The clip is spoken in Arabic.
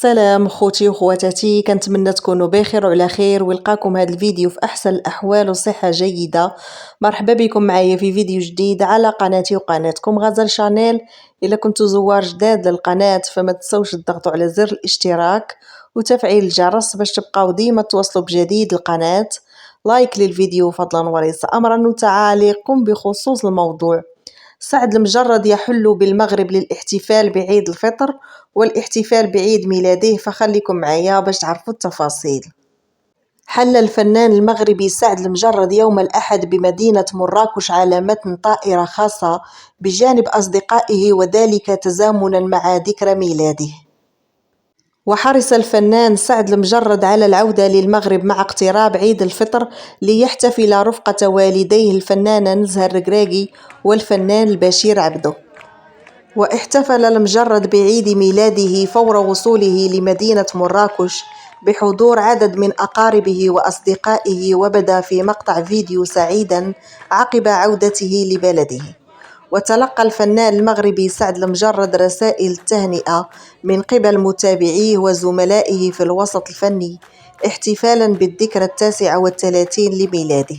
السلام خوتي وخواتاتي، كنتمنى تكونوا بخير وعلى خير ويلقاكم هذا الفيديو في احسن الاحوال وصحه جيده. مرحبا بكم معايا في فيديو جديد على قناتي وقناتكم غزال شانيل. الا كنتوا زوار جداد للقناه فما تنسوش تضغطوا على زر الاشتراك وتفعيل الجرس باش تبقاو ديما توصلوا بجديد القناه. لايك للفيديو فضلا وليس امرا وتعاليقكم بخصوص الموضوع. سعد المجرد يحل بالمغرب للاحتفال بعيد الفطر والاحتفال بعيد ميلاده، فخليكم معايا باش تعرفوا التفاصيل. حل الفنان المغربي سعد المجرد يوم الأحد بمدينة مراكش على متن طائرة خاصة بجانب أصدقائه، وذلك تزامنا مع ذكرى ميلاده. وحرص الفنان سعد المجرد على العودة للمغرب مع اقتراب عيد الفطر ليحتفل رفقة والديه الفنانة نزهة الركراكي والفنان البشير عبده. واحتفل المجرد بعيد ميلاده فور وصوله لمدينة مراكش بحضور عدد من أقاربه وأصدقائه، وبدا في مقطع فيديو سعيدا عقب عودته لبلده. وتلقى الفنان المغربي سعد المجرد رسائل تهنئة من قبل متابعيه وزملائه في الوسط الفني احتفالا بالذكرى 39 لميلاده.